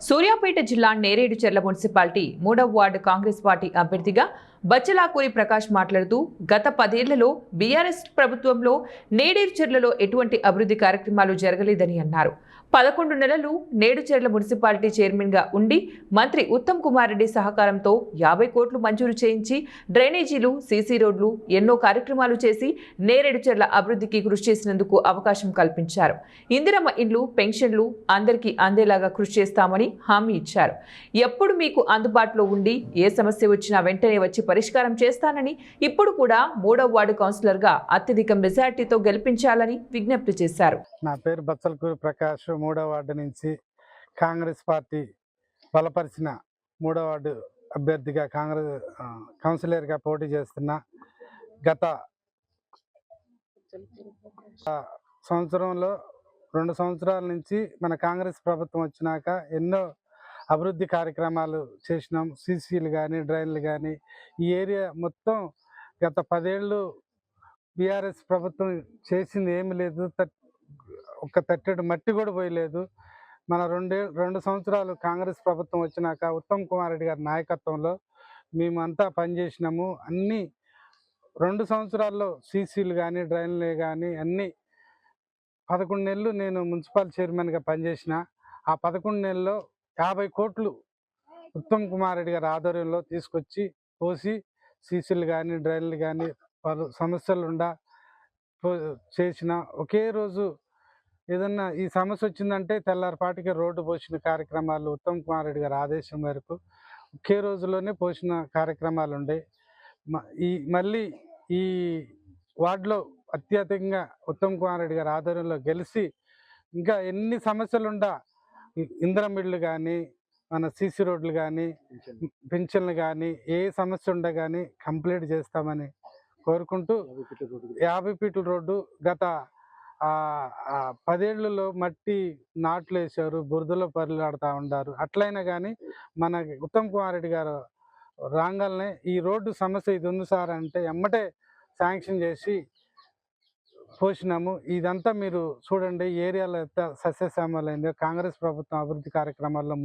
సూర్యాపేట జిల్లా నేరేడుచెర్ల మున్సిపాలిటీ 3వ ward Congress party అభ్యర్థిగా బచ్చలాకూరి ప్రకాష్ మాట్లాడుతూ గత 10 ఏళ్లలో బీఆర్ఎస్ ప్రభుత్వంలో నేరేడుచెర్లలో ఎటువంటి అభివృద్ధి కార్యక్రమాలు జరగలేదని అన్నారు. 11 నెలలు నేరేడుచెర్ల మున్సిపాలిటీ చైర్మన్ గా ఉండి మంత్రి ఉత్తమ్ కుమార్ రెడ్డి సహకారంతో 50 కోట్లు మంజూరు చేయించి డ్రైనేజీలు, సీసీ రోడ్లు ఎన్నో కార్యక్రమాలు చేసి నేరేడుచెర్ల అభివృద్ధికి కృషి చేసినందుకు అవకాశం కల్పించారు. ఇందిరమ్మ ఇండ్లు, పెన్షన్లు అందరికీ అందేలాగా కృషి చేస్తామని హామీ ఇచ్చారు. ఎప్పుడు మీకు అందుబాటులో ఉండి ఏ సమస్య వచ్చినా వెంటనే వచ్చి పరిష్కారం చేస్తానని, ఇప్పుడు కూడా 3వ వార్డు కౌన్సిలర్ గా అత్యధిక మెజార్టీతో గెలిపించాలని విజ్ఞప్తి చేశారు. నా పేరు బచ్చలకూరి ప్రకాష్, 3వ వార్డు నుంచి కాంగ్రెస్ పార్టీ బలపరిచిన 3వ వార్డు అభ్యర్థిగా కౌన్సిలర్గా పోటీ చేస్తున్నా. గత సంవత్సరంలో 2 సంవత్సరాల నుంచి మన కాంగ్రెస్ ప్రభుత్వం వచ్చినాక ఎన్నో అభివృద్ధి కార్యక్రమాలు చేసినాం. సీసీలు కానీ, డ్రైన్లు కానీ, ఈ ఏరియా మొత్తం గత 10 ఏళ్ళు బీఆర్ఎస్ ప్రభుత్వం చేసింది ఏమి లేదు. ఒక తట్టెడు మట్టి కూడా పోయలేదు. మన 2 సంవత్సరాలు కాంగ్రెస్ ప్రభుత్వం వచ్చినాక ఉత్తమ్ కుమార్ రెడ్డి గారి నాయకత్వంలో మేమంతా పనిచేసినాము. అన్నీ 2 సంవత్సరాల్లో సీసీలు కానీ, డ్రైన్లే కానీ అన్నీ 11 నెలలు నేను మున్సిపల్ చైర్మన్గా పనిచేసిన. ఆ 11 నెలల్లో 50 కోట్లు ఉత్తమ్ కుమార్ రెడ్డి గారి ఆధ్వర్యంలో తీసుకొచ్చి పోసి సీసీలు కానీ, డ్రైన్లు కానీ పలు సమస్యలుండా చేసిన. ఒకే రోజు ఏదన్నా ఈ సమస్య వచ్చిందంటే తెల్లారిపాటికి రోడ్డు పోసిన కార్యక్రమాలు ఉత్తమ్ కుమార్ రెడ్డి గారి ఆదేశం మేరకు ఒకే రోజులోనే పోసిన కార్యక్రమాలు ఉండే. మళ్ళీ ఈ వార్డులో అత్యధికంగా ఉత్తమ్ కుమార్ రెడ్డి గారి ఆధ్వర్యంలో గెలిచి ఇంకా ఎన్ని సమస్యలుండా ఇందిరమ్మ ఇళ్ళు కానీ, మన సీసీ రోడ్లు కానీ, పింఛన్లు కానీ, ఏ సమస్య ఉండ కానీ కంప్లీట్ చేస్తామని కోరుకుంటూ 50 ఫీట్ల రోడ్డు గత 10 ఏళ్లలో మట్టి నాట్లు వేశారు, బురదలో పరిలాడుతూ ఉన్నారు. అట్లయినా కానీ మన ఉత్తమ్ కుమార్ రెడ్డి గారు రాగానే ఈ రోడ్డు సమస్య ఇది ఉంది సార్ అంటే ఎమ్మటే శాంక్షన్ చేసి పోసినాము. ఇదంతా మీరు చూడండి, ఏరియాలో ఎంత సస్యశ్యామలైందో. కాంగ్రెస్ ప్రభుత్వం అభివృద్ధి కార్యక్రమాల్లో